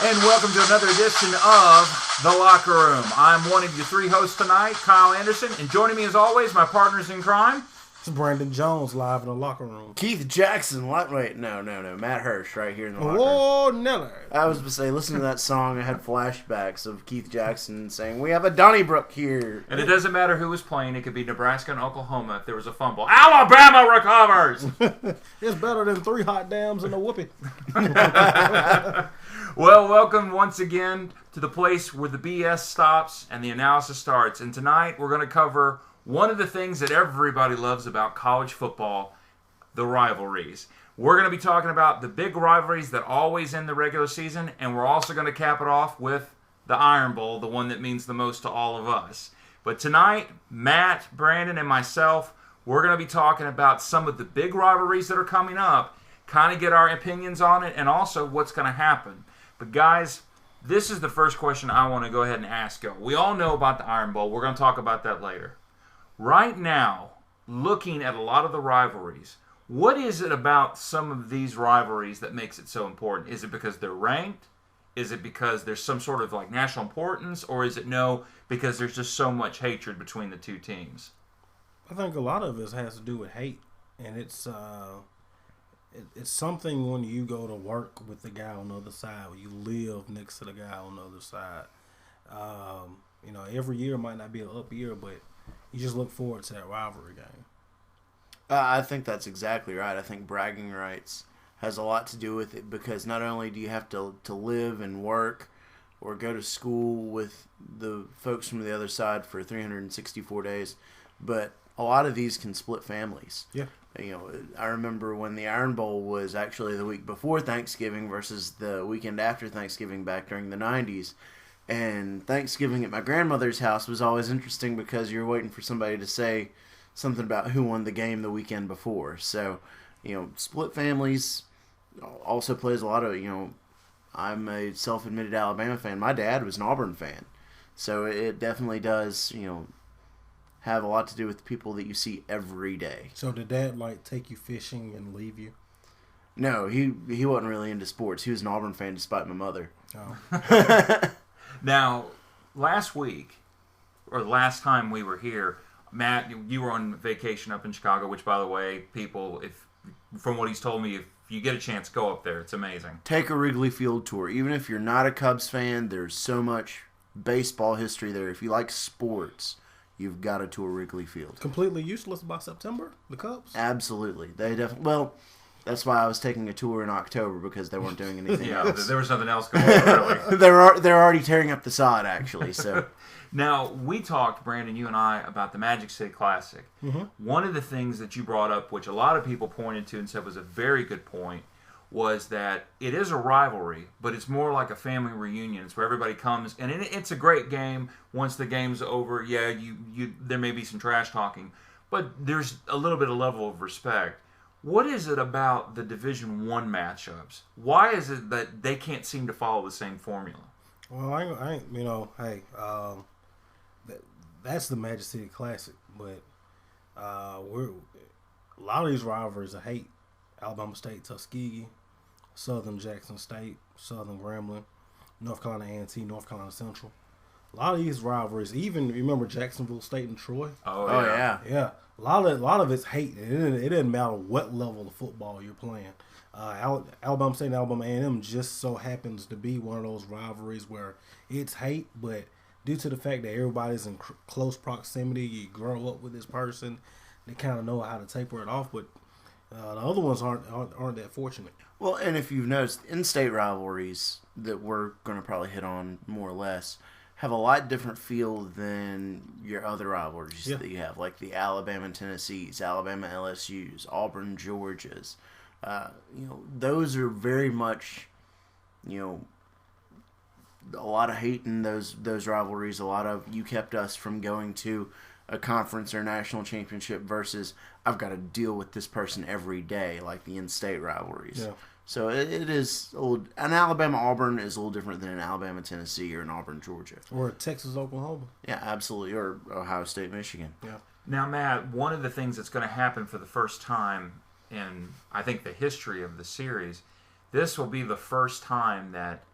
And welcome to another edition of The Locker Room. I'm one of your three hosts tonight, Kyle Anderson, and joining me as always, my partners in crime. It's Brandon Jones live in the locker room. Keith Jackson, Matt Hirsch right here in the locker room. Oh, Neller. I was going to say, listening to that song, I had flashbacks of Keith Jackson saying, "We have a Donnybrook here." And it doesn't matter who was playing, it could be Nebraska and Oklahoma if there was a fumble. Alabama recovers! It's better than 3 hot dams and a whoopee. Well, welcome once again to the place where the BS stops and the analysis starts. And tonight we're going to cover one of the things that everybody loves about college football, the rivalries. We're going to be talking about the big rivalries that always end the regular season, and we're also going to cap it off with the Iron Bowl, the one that means the most to all of us. But tonight, Matt, Brandon, and myself, we're going to be talking about some of the big rivalries that are coming up, kind of get our opinions on it, and also what's going to happen. But guys, this is the first question I want to go ahead and ask you. We all know about the Iron Bowl. We're going to talk about that later. Right now, looking at a lot of the rivalries, what is it about some of these rivalries that makes it so important? Is it because they're ranked? Is it because there's some sort of like national importance? Or is it because there's just so much hatred between the two teams? I think a lot of it has to do with hate. And it's something when you go to work with the guy on the other side, or you live next to the guy on the other side. Every year might not be an up year, but you just look forward to that rivalry game. I think that's exactly right. I think bragging rights has a lot to do with it because not only do you have to live and work or go to school with the folks from the other side for 364 days, but a lot of these can split families. Yeah. I remember when the Iron Bowl was actually the week before Thanksgiving versus the weekend after Thanksgiving back during the 90s. And Thanksgiving at my grandmother's house was always interesting because you're waiting for somebody to say something about who won the game the weekend before. So, split families also plays a lot of, I'm a self-admitted Alabama fan. My dad was an Auburn fan. So it definitely does, have a lot to do with the people that you see every day. So did Dad take you fishing and leave you? No, he wasn't really into sports. He was an Auburn fan despite my mother. Oh. Now, last week, or the last time we were here, Matt, you were on vacation up in Chicago, which, by the way, people, from what he's told me, if you get a chance, go up there. It's amazing. Take a Wrigley Field tour. Even if you're not a Cubs fan, there's so much baseball history there. If you like sports, you've got to tour Wrigley Field. Completely useless by September, the Cubs? Absolutely. They definitely. Well, that's why I was taking a tour in October because they weren't doing anything else. There was nothing else going on, really. They're already tearing up the sod, actually. So now, we talked, Brandon, you and I, about the Magic City Classic. Mm-hmm. One of the things that you brought up, which a lot of people pointed to and said was a very good point, was that it is a rivalry, but it's more like a family reunion. It's where everybody comes, and it's a great game. Once the game's over, there may be some trash talking, but there's a little bit of level of respect. What is it about the Division I matchups? Why is it that they can't seem to follow the same formula? Well, that's the Magic City Classic, but a lot of these rivalries are hate. Alabama State, Tuskegee, Southern Jackson State, Southern Grambling, North Carolina A&T, North Carolina Central. A lot of these rivalries, even remember Jacksonville State and Troy? Oh yeah. Yeah. A lot of it's hate. It doesn't matter what level of football you're playing. Alabama State and Alabama A&M just so happens to be one of those rivalries where it's hate, but due to the fact that everybody's in close proximity, you grow up with this person, they kind of know how to taper it off, but the other ones aren't that fortunate. Well, and if you've noticed, in-state rivalries that we're going to probably hit on more or less have a lot different feel than your other rivalries that you have, like the Alabama and Tennessees, Alabama LSUs, Auburn Georgias. Those are very much, a lot of hate in those rivalries. A lot of you kept us from going to a conference or national championship versus I've got to deal with this person every day, like the in-state rivalries. Yeah. So it is an Alabama-Auburn is a little different than an Alabama-Tennessee or an Auburn-Georgia. Or a Texas-Oklahoma. Yeah, absolutely. Or Ohio State-Michigan. Yeah. Now, Matt, one of the things that's going to happen for the first time in, I think, the history of the series, this will be the first time that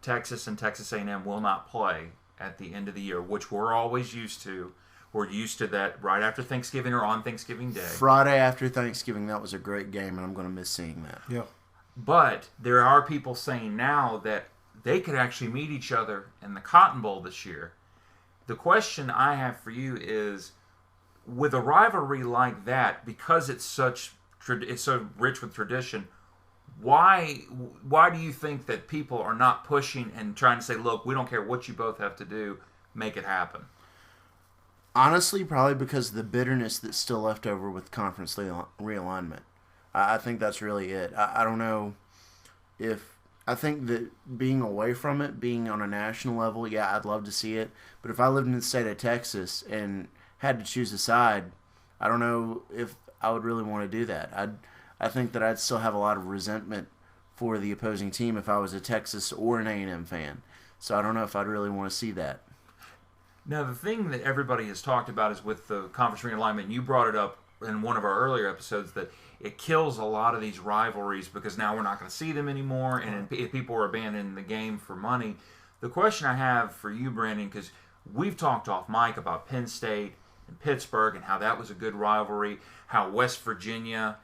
Texas and Texas A&M will not play at the end of the year, which we're always used to. We're used to that right after Thanksgiving or on Thanksgiving Day. Friday after Thanksgiving, that was a great game, and I'm going to miss seeing that. Yeah. But there are people saying now that they could actually meet each other in the Cotton Bowl this year. The question I have for you is, with a rivalry like that, because it's so rich with tradition, why do you think that people are not pushing and trying to say, look, we don't care what you both have to do, make it happen? Honestly, probably because of the bitterness that's still left over with conference realignment. I think that's really it. I don't know if... I think that being away from it, being on a national level, yeah, I'd love to see it. But if I lived in the state of Texas and had to choose a side, I don't know if I would really want to do that. I think that I'd still have a lot of resentment for the opposing team if I was a Texas or an A&M fan. So I don't know if I'd really want to see that. Now, the thing that everybody has talked about is with the conference realignment, and you brought it up in one of our earlier episodes, that it kills a lot of these rivalries because now we're not going to see them anymore, and people are abandoning the game for money. The question I have for you, Brandon, because we've talked off mic about Penn State and Pittsburgh and how that was a good rivalry, how West Virginia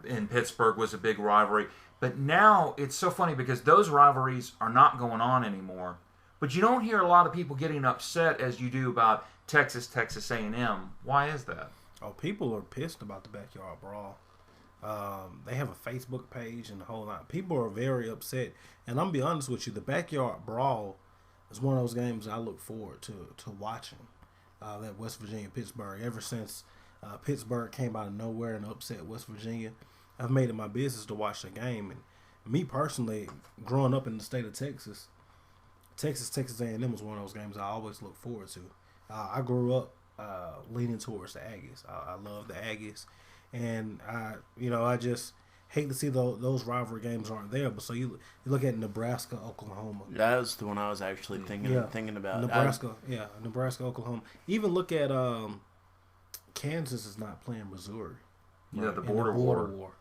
and Pittsburgh was a big rivalry. But now it's so funny because those rivalries are not going on anymore. But you don't hear a lot of people getting upset as you do about Texas A&M. Why is that? Oh, people are pissed about the backyard brawl. They have a Facebook page and the whole lot. People are very upset. And I'm going to be honest with you, the backyard brawl is one of those games I look forward to watching. That West Virginia-Pittsburgh. Ever since Pittsburgh came out of nowhere and upset West Virginia, I've made it my business to watch the game. And me personally, growing up in the state of Texas A&M was one of those games I always look forward to. I grew up leaning towards the Aggies. I love the Aggies, and I just hate to see those rivalry games aren't there. But so you look at Nebraska, Oklahoma. That was the one I was actually thinking about. Nebraska, Oklahoma. Even look at Kansas is not playing Missouri. Yeah, the border war.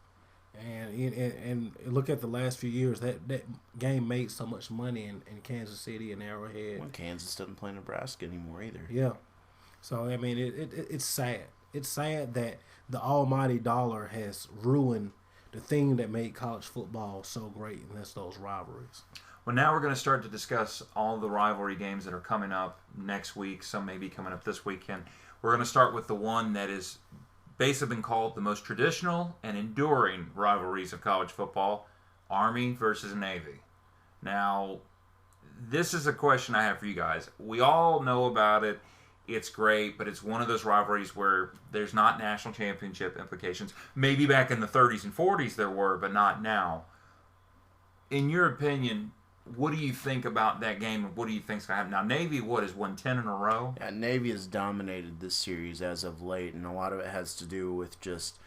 And look at the last few years, that game made so much money in Kansas City and Arrowhead. Well, Kansas doesn't play Nebraska anymore either. Yeah. So, I mean, it's sad. It's sad that the almighty dollar has ruined the thing that made college football so great, and that's those rivalries. Well, now we're going to start to discuss all the rivalry games that are coming up next week. Some may be coming up this weekend. We're going to start with the one that is basically been called the most traditional and enduring rivalries of college football, Army versus Navy. Now, this is a question I have for you guys. We all know about it. It's great, but it's one of those rivalries where there's not national championship implications. Maybe back in the 30s and 40s there were, but not now. In your opinion, what do you think about that game, and what do you think's going to happen? Now, Navy, has won 10 in a row? Yeah, Navy has dominated this series as of late, and a lot of it has to do with just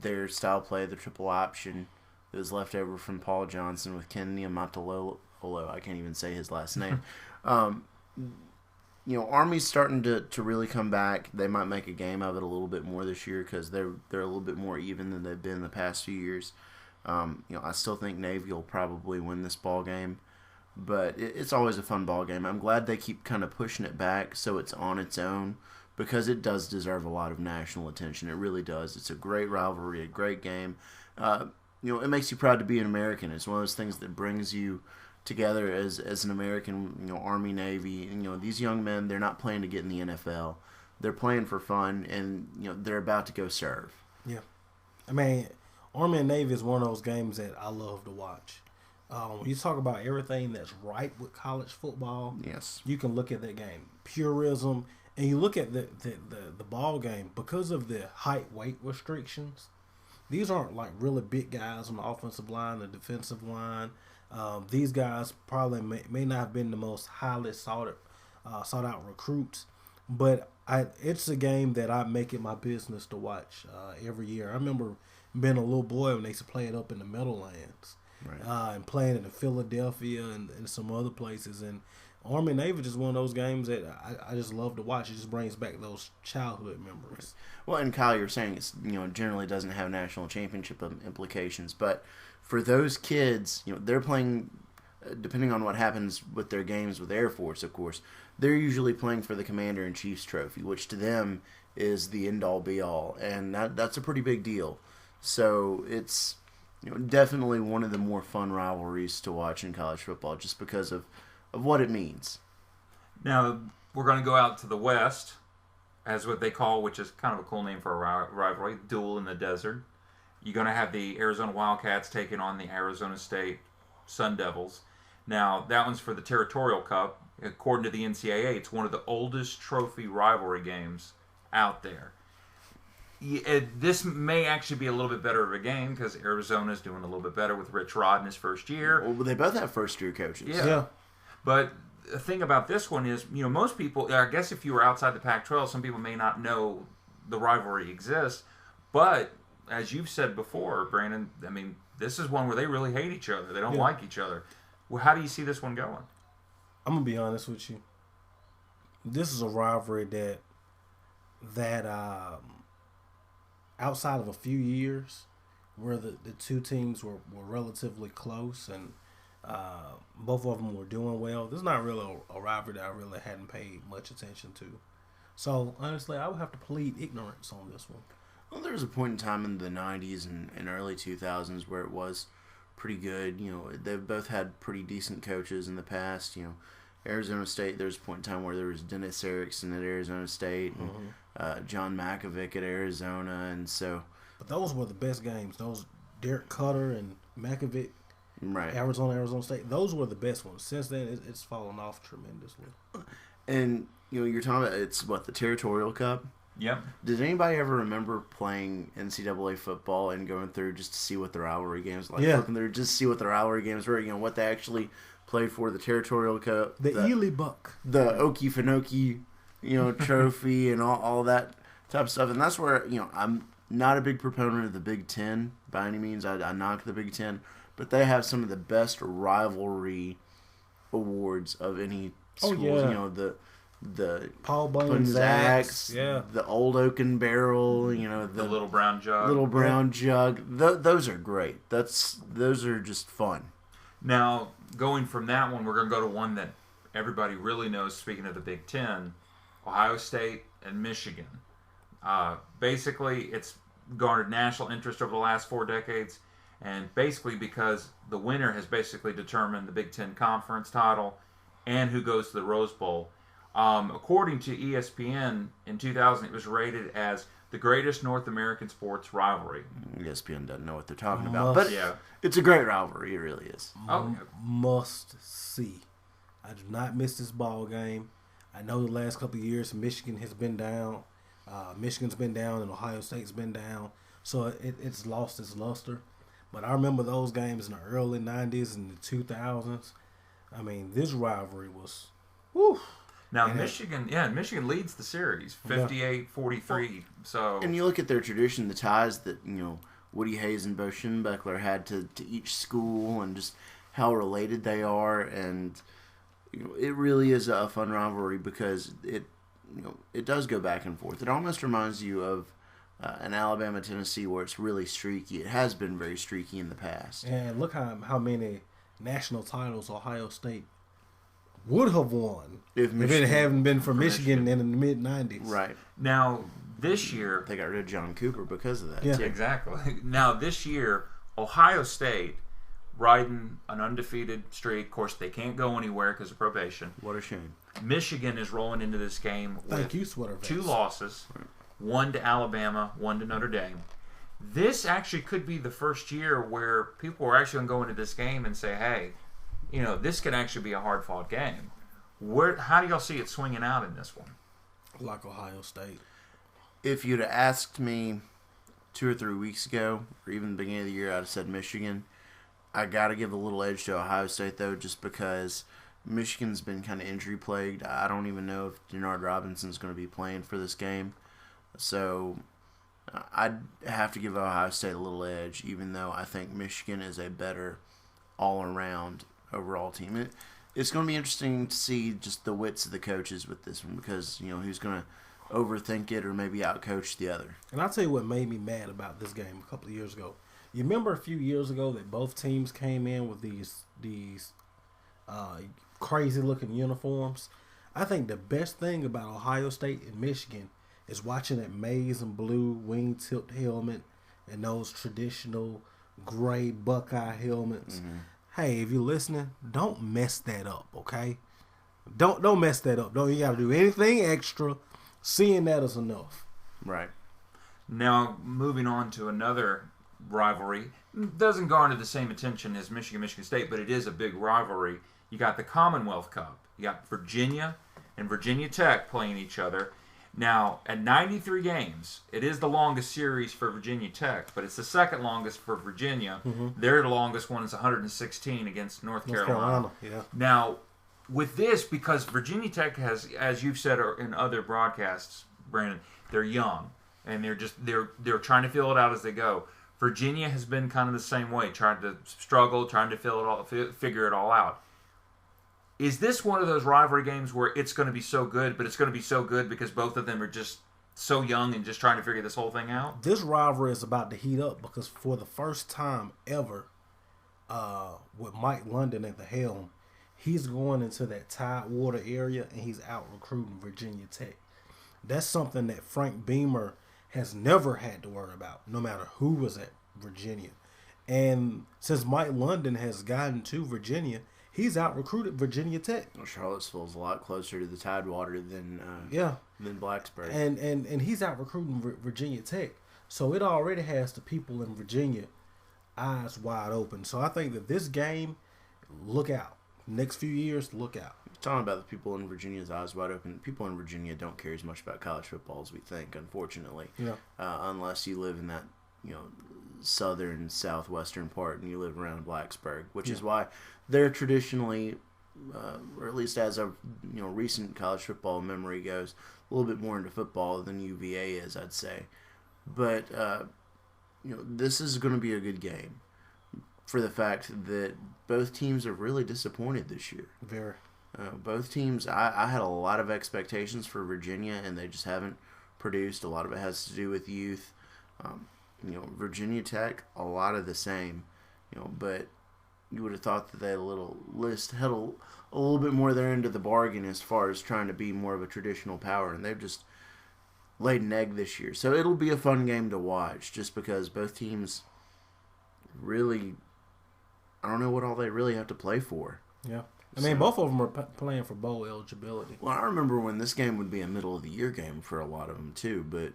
their style play, the triple option that was left over from Paul Johnson with Ken Niumatalolo. I can't even say his last name. Army's starting to really come back. They might make a game of it a little bit more this year because they're a little bit more even than they've been the past few years. I still think Navy will probably win this ball game, but it's always a fun ball game. I'm glad they keep kind of pushing it back so it's on its own because it does deserve a lot of national attention. It really does. It's a great rivalry, a great game. It makes you proud to be an American. It's one of those things that brings you together as an American, Army, Navy. And, these young men, they're not playing to get in the NFL. They're playing for fun, and, they're about to go serve. Yeah. I mean, Army and Navy is one of those games that I love to watch. When you talk about everything that's right with college football, yes, you can look at that game. Purism, and you look at the ball game, because of the height weight restrictions, these aren't like really big guys on the offensive line, the defensive line. These guys probably may not have been the most highly sought out recruits, but it's a game that I make it my business to watch every year. I remember being a little boy when they used to play it up in the Meadowlands, right. And playing it in Philadelphia and some other places. And Army and Navy is just one of those games that I just love to watch. It just brings back those childhood memories. Well, and Kyle, you're saying it's generally doesn't have national championship implications, but for those kids, they're playing depending on what happens with their games with Air Force, of course, they're usually playing for the Commander-in-Chief's trophy, which to them is the end-all be-all, and that's a pretty big deal. So it's definitely one of the more fun rivalries to watch in college football, just because of what it means. Now, we're going to go out to the West, as what they call, which is kind of a cool name for a rivalry, Duel in the Desert. You're going to have the Arizona Wildcats taking on the Arizona State Sun Devils. Now, that one's for the Territorial Cup. According to the NCAA, it's one of the oldest trophy rivalry games out there. This may actually be a little bit better of a game because Arizona's doing a little bit better with Rich Rod in his first year. Well, they both have first-year coaches. Yeah. But the thing about this one is, most people, I guess if you were outside the Pac-12, some people may not know the rivalry exists. But as you've said before, Brandon, I mean, this is one where they really hate each other. They don't like each other. Well, how do you see this one going? I'm going to be honest with you. This is a rivalry that outside of a few years where the two teams were relatively close and both of them were doing well, this is not really a rivalry that I really hadn't paid much attention to. So, honestly, I would have to plead ignorance on this one. Well, there was a point in time in the 90s and early 2000s where it was pretty good. They've both had pretty decent coaches in the past. Arizona State, there was a point in time where there was Dennis Erickson at Arizona State and John Makovic at Arizona, and so. But those were the best games. Those Derek Cutter and Makovic, right? Arizona State. Those were the best ones. Since then, it's fallen off tremendously. And you're talking about it's the Territorial Cup. Yep. Did anybody ever remember playing NCAA football and going through just to see what the rivalry games were like? Yeah. Looking through just to see what the rivalry games were. What they actually played for, the Territorial Cup, the Ely Buck, the Okefenokee, trophy, and all that type of stuff. And that's where I'm not a big proponent of the Big Ten by any means. I knock the Big Ten, but they have some of the best rivalry awards of any schools. The Paul Bunyan Zacks, the Old Oaken Barrel, the Little Brown Jug. Little Brown Jug. Those are great. Those are just fun. Now, going from that one, we're going to go to one that everybody really knows, speaking of the Big Ten, Ohio State and Michigan. Basically, it's garnered national interest over the last 4 decades, and basically because the winner has basically determined the Big Ten Conference title and who goes to the Rose Bowl. According to ESPN, in 2000, it was rated as the greatest North American sports rivalry. ESPN doesn't know what they're talking about, but it's a great rivalry. It really is. Must see. I do not miss this ball game. I know the last couple of years Michigan has been down. Michigan's been down and Ohio State's been down. So it's lost its luster. But I remember those games in the early 90s and the 2000s. I mean, this rivalry was... Whew. Now, Michigan leads the series, 58-43. So, and you look at their tradition, the ties that, Woody Hayes and Bo Schembechler had to each school and just how related they are. And, it really is a fun rivalry because it does go back and forth. It almost reminds you of an Alabama-Tennessee where it's really streaky. It has been very streaky in the past. And look how many national titles Ohio State would have won if it hadn't been for Michigan in the mid-90s. Right. Now, this year... They got rid of John Cooper because of that. Yeah. Too. Exactly. Now, this year, Ohio State riding an undefeated streak. Of course, they can't go anywhere because of probation. What a shame. Michigan is rolling into this game with 2 losses, 1 to Alabama, 1 to Notre Dame. This actually could be the first year where people are actually going to go into this game and say, hey, this could actually be a hard-fought game. How do y'all see it swinging out in this one? Like Ohio State. If you'd have asked me 2 or 3 weeks ago, or even the beginning of the year, I'd have said Michigan. I got to give a little edge to Ohio State, though, just because Michigan's been kind of injury-plagued. I don't even know if Denard Robinson's going to be playing for this game. So I'd have to give Ohio State a little edge, even though I think Michigan is a better all-around overall team. It's going to be interesting to see just the wits of the coaches with this one because, who's going to overthink it or maybe outcoach the other. And I'll tell you what made me mad about this game a couple of years ago. You remember a few years ago that both teams came in with these crazy looking uniforms. I think the best thing about Ohio State and Michigan is watching that maize and blue wing tipped helmet and those traditional gray Buckeye helmets. Mm-hmm. Hey, if you're listening, don't mess that up, okay? Don't mess that up. Don't you got to do anything extra. Seeing that is enough. Right. Now, moving on to another rivalry. Doesn't garner the same attention as Michigan State, but it is a big rivalry. You got the Commonwealth Cup. You got Virginia and Virginia Tech playing each other. Now, at 93 games, it is the longest series for Virginia Tech, but it's the second longest for Virginia. Mm-hmm. Their longest one is 116 against North Carolina. Yeah. Now, with this, because Virginia Tech has, as you've said in other broadcasts, Brandon, they're young, and they're trying to feel it out as they go. Virginia has been kind of the same way, trying to struggle, trying to figure it all out. Is this one of those rivalry games where it's going to be so good, but it's going to be so good because both of them are just so young and just trying to figure this whole thing out? This rivalry is about to heat up because for the first time ever, with Mike London at the helm, he's going into that Tidewater area and he's out recruiting Virginia Tech. That's something that Frank Beamer has never had to worry about, no matter who was at Virginia. And since Mike London has gotten to Virginia, he's out recruited Virginia Tech. Well, Charlottesville's a lot closer to the Tidewater than Blacksburg. And he's out recruiting Virginia Tech. So it already has the people in Virginia eyes wide open. So I think that this game, look out. Next few years, look out. Talking about the people in Virginia's eyes wide open, people in Virginia don't care as much about college football as we think, unfortunately. Yeah. Unless you live in that, southern, southwestern part and you live around Blacksburg, which is why they're traditionally, or at least as of recent college football memory goes, a little bit more into football than UVA is, I'd say. But this is going to be a good game for the fact that both teams are really disappointed this year. Very. Both teams, I had a lot of expectations for Virginia, and they just haven't produced. A lot of it has to do with youth. Virginia Tech, a lot of the same. But you would have thought that they had a little bit more their end of the bargain as far as trying to be more of a traditional power, and they've just laid an egg this year. So it'll be a fun game to watch, just because both teams really, I don't know what all they really have to play for. Yeah. I mean, both of them are playing for bowl eligibility. Well, I remember when this game would be a middle-of-the-year game for a lot of them, too. But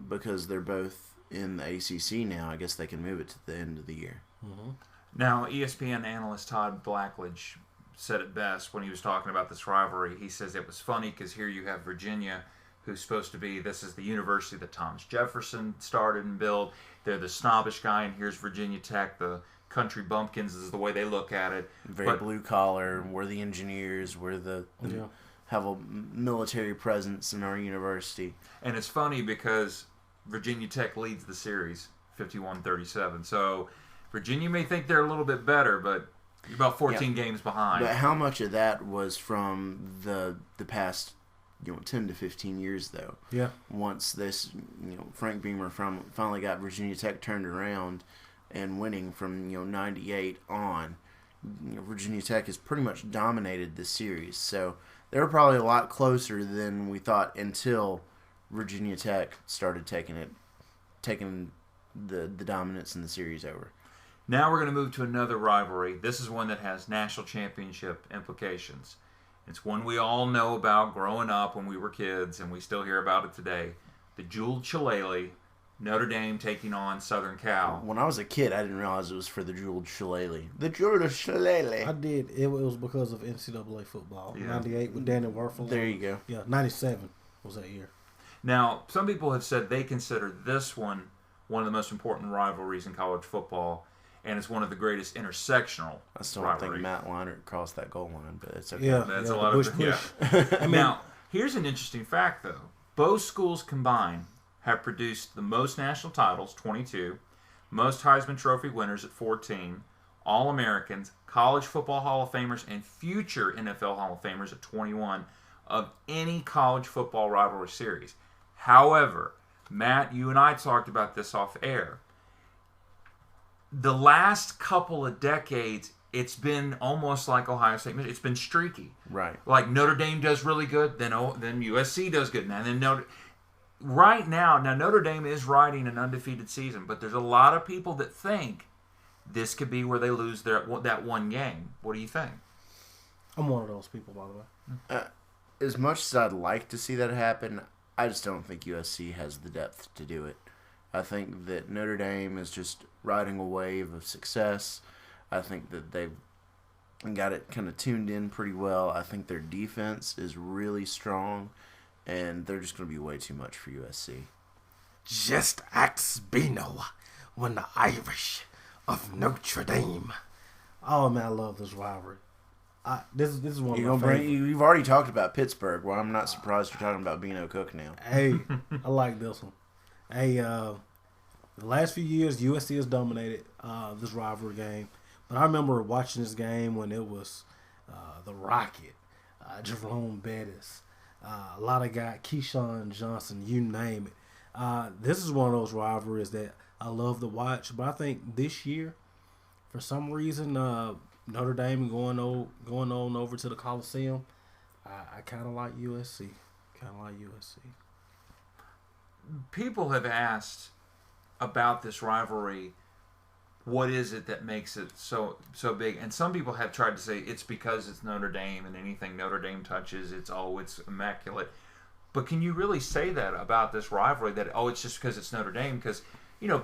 because they're both in the ACC now, I guess they can move it to the end of the year. Mm-hmm. Now, ESPN analyst Todd Blackledge said it best when he was talking about this rivalry. He says it was funny because here you have Virginia, who's supposed to be, this is the university that Thomas Jefferson started and built. They're the snobbish guy, and here's Virginia Tech, the country bumpkins is the way they look at it. Very blue collar. We're the engineers. We're the have a military presence in our university. And it's funny because Virginia Tech leads the series 51-37. So Virginia may think they're a little bit better, but you're about 14 games behind. But how much of that was from the past 10 to 15 years, though? Yeah. Once this, Frank Beamer finally got Virginia Tech turned around and winning from 98 on, Virginia Tech has pretty much dominated this series. So they're probably a lot closer than we thought until Virginia Tech started taking the dominance in the series over. Now we're going to move to another rivalry. This is one that has national championship implications. It's one we all know about growing up when we were kids, and we still hear about it today. The Jeweled Shillelagh, Notre Dame taking on Southern Cal. When I was a kid, I didn't realize it was for the Jeweled Shillelagh. The Jeweled Shillelagh. I did. It was because of NCAA football. Yeah. 98 with Danny Werfel. There you go. Yeah, 97 was that year. Now, some people have said they consider this one of the most important rivalries in college football, and it's one of the greatest intersectional I still don't think Matt Leinart crossed that goal line, but it's okay. Yeah, that's a lot of push. Yeah. Now, here's an interesting fact, though. Both schools combined have produced the most national titles, 22, most Heisman Trophy winners at 14, All-Americans, College Football Hall of Famers, and future NFL Hall of Famers at 21 of any college football rivalry series. However, Matt, you and I talked about this off air. The last couple of decades, it's been almost like Ohio State. It's been streaky. Right. Like Notre Dame does really good, then USC does good, and then right now Notre Dame is riding an undefeated season, but there's a lot of people that think this could be where they lose that one game. What do you think? I'm one of those people, by the way. As much as I'd like to see that happen, I just don't think USC has the depth to do it. I think that Notre Dame is just riding a wave of success. I think that they've got it kind of tuned in pretty well. I think their defense is really strong, and they're just going to be way too much for USC. Just ask Bino when the Irish of Notre Dame. Oh, man, I love this rivalry. This is one of my favorites. You've already talked about Pittsburgh. Well, I'm not surprised you're talking about Bino Cook now. Hey, I like this one. Hey, the last few years, USC has dominated this rivalry game. But I remember watching this game when it was the Rocket, Jerome Bettis, a lot of guys, Keyshawn Johnson, you name it. This is one of those rivalries that I love to watch. But I think this year, for some reason, Notre Dame going on over to the Coliseum, I kind of like USC. People have asked about this rivalry. What is it that makes it so big? And some people have tried to say it's because it's Notre Dame, and anything Notre Dame touches, it's immaculate. But can you really say that about this rivalry? That it's just because it's Notre Dame? Because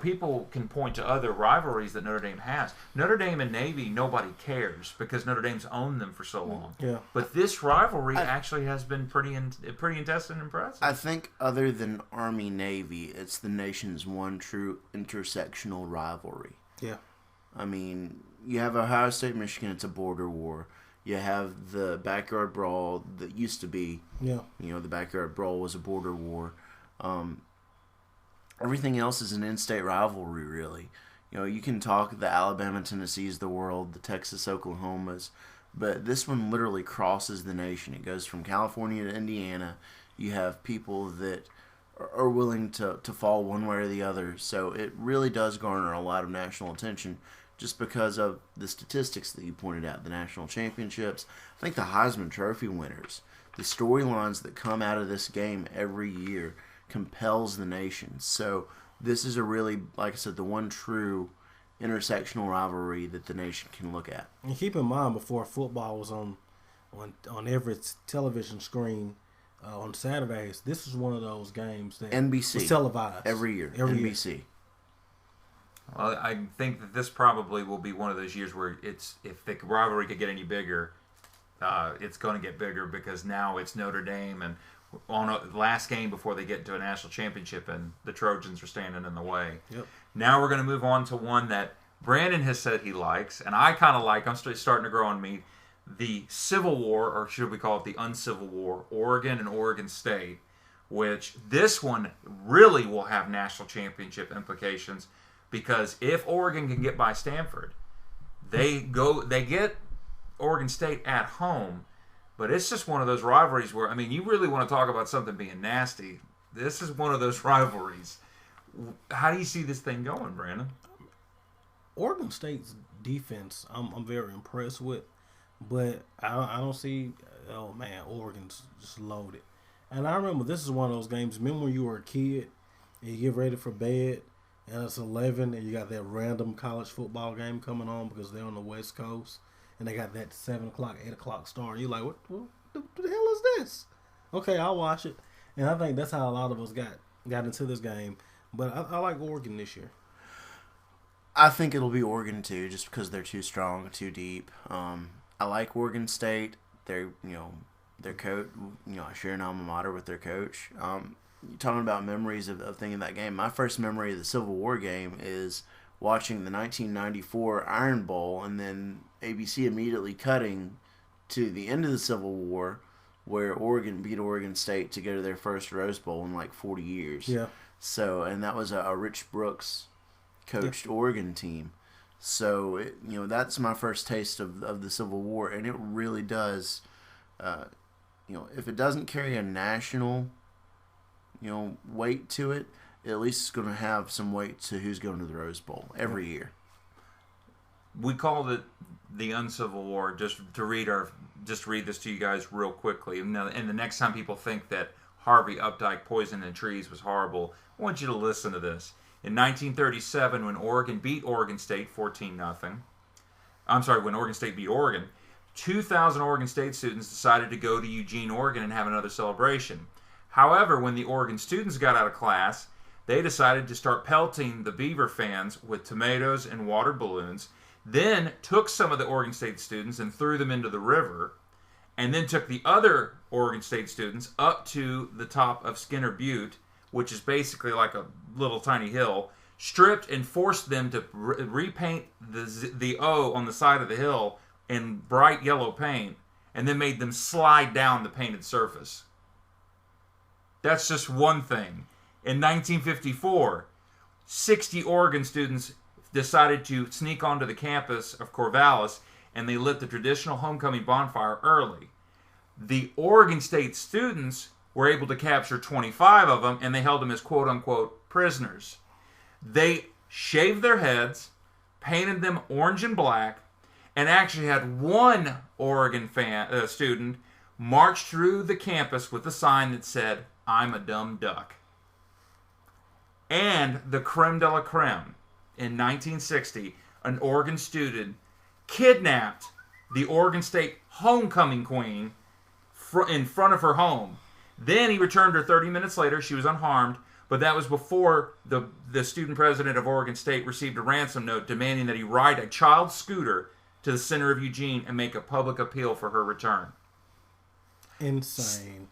people can point to other rivalries that Notre Dame has. Notre Dame and Navy, nobody cares because Notre Dame's owned them for so long. Yeah. But this rivalry actually has been pretty intense and impressive. I think other than Army-Navy, it's the nation's one true intersectional rivalry. Yeah. I mean, you have Ohio State, Michigan, it's a border war. You have the backyard brawl that used to be, the backyard brawl was a border war. Everything else is an in-state rivalry, really. You can talk the Alabama, Tennessees of the world, the Texas, Oklahomas, but this one literally crosses the nation. It goes from California to Indiana. You have people that are willing to fall one way or the other. So it really does garner a lot of national attention just because of the statistics that you pointed out, the national championships. I think the Heisman Trophy winners, the storylines that come out of this game every year compels the nation. So this is a really, like I said, the one true intersectional rivalry that the nation can look at. And keep in mind, before football was on every television screen, on Saturdays, this is one of those games that NBC was televised every year. NBC. Well, I think that this probably will be one of those years where if the rivalry could get any bigger, it's going to get bigger because now it's Notre Dame and on the last game before they get into a national championship, and the Trojans are standing in the way. Yep. Now we're going to move on to one that Brandon has said he likes, and I kind of like. I'm starting to grow on me. The Civil War, or should we call it the Uncivil War, Oregon and Oregon State, which this one really will have national championship implications because if Oregon can get by Stanford, they get Oregon State at home, but it's just one of those rivalries where, you really want to talk about something being nasty. This is one of those rivalries. How do you see this thing going, Brandon? Oregon State's defense, I'm very impressed with. But I don't see, Oregon's just loaded. And I remember this is one of those games. Remember when you were a kid and you get ready for bed and it's 11 and you got that random college football game coming on because they're on the West Coast and they got that 7 o'clock, 8 o'clock start. And you're like, what the hell is this? Okay, I'll watch it. And I think that's how a lot of us got into this game. But I like Oregon this year. I think it'll be Oregon too, just because they're too strong, too deep. I like Oregon State. Their coach, I share an alma mater with their coach. You're talking about memories of thinking that game. My first memory of the Civil War game is watching the 1994 Iron Bowl and then ABC immediately cutting to the end of the Civil War where Oregon beat Oregon State to go to their first Rose Bowl in like 40 years. Yeah. So, and that was a Rich Brooks coached Oregon team. So, that's my first taste of the Civil War, and it really does, if it doesn't carry a national, weight to it, at least it's going to have some weight to who's going to the Rose Bowl every year. We called it the Uncivil War. Just to read this to you guys real quickly. And the next time people think that Harvey Updike poisoning trees was horrible, I want you to listen to this. In 1937, when Oregon beat Oregon State 14-0, when Oregon State beat Oregon, 2,000 Oregon State students decided to go to Eugene, Oregon and have another celebration. However, when the Oregon students got out of class, they decided to start pelting the Beaver fans with tomatoes and water balloons, then took some of the Oregon State students and threw them into the river, and then took the other Oregon State students up to the top of Skinner Butte, which is basically like a little tiny hill, stripped and forced them to repaint the O on the side of the hill in bright yellow paint, and then made them slide down the painted surface. That's just one thing. In 1954, 60 Oregon students decided to sneak onto the campus of Corvallis, and they lit the traditional homecoming bonfire early. The Oregon State students were able to capture 25 of them, and they held them as quote-unquote prisoners. They shaved their heads, painted them orange and black, and actually had one Oregon student march through the campus with a sign that said, "I'm a dumb duck." And the creme de la creme, in 1960, an Oregon student kidnapped the Oregon State homecoming queen in front of her home. Then he returned her 30 minutes later. She was unharmed, but that was before the student president of Oregon State received a ransom note demanding that he ride a child scooter to the center of Eugene and make a public appeal for her return. Insane.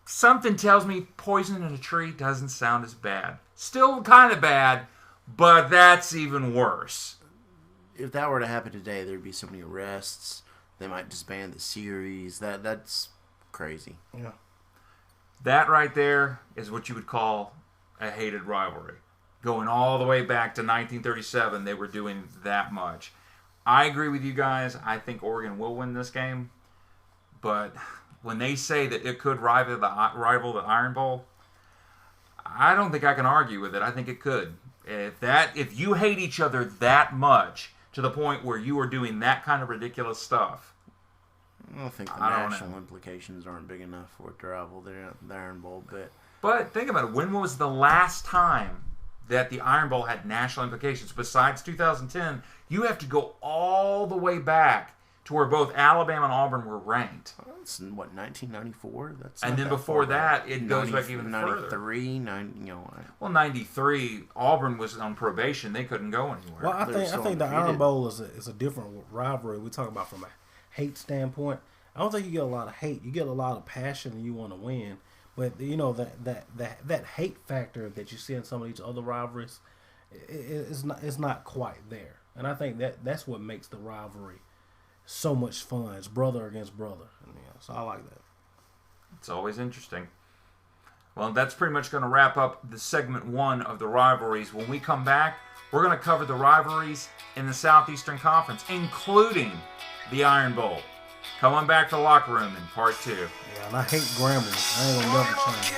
Something tells me poisoning a tree doesn't sound as bad. Still kind of bad, but that's even worse. If that were to happen today, there'd be so many arrests. They might disband the series. That's crazy. Yeah. That right there is what you would call a hated rivalry. Going all the way back to 1937, they were doing that much. I agree with you guys. I think Oregon will win this game. But when they say that it could rival the Iron Bowl, I don't think I can argue with it. I think it could. If you hate each other that much to the point where you are doing that kind of ridiculous stuff, I don't think the national implications aren't big enough for it to rival the Iron Bowl. But think about it. When was the last time that the Iron Bowl had national implications? Besides 2010, you have to go all the way back to where both Alabama and Auburn were ranked. That's what, 1994? And then before that, it goes back even 93, further. Well, 93, Auburn was on probation. They couldn't go anywhere. Well, I think the Iron Bowl is a different rivalry. We talk about from a hate standpoint. I don't think you get a lot of hate. You get a lot of passion and you want to win. But, you know, that hate factor that you see in some of these other rivalries, it's not quite there. And I think that's what makes the rivalry so much fun. It's brother against brother. So I like that. It's always interesting. Well, that's pretty much going to wrap up the segment 1 of the rivalries. When we come back, we're going to cover the rivalries in the Southeastern Conference, including the Iron Bowl. Come on back to the locker room in part 2. Yeah, and I hate grammar. I ain't gonna never change.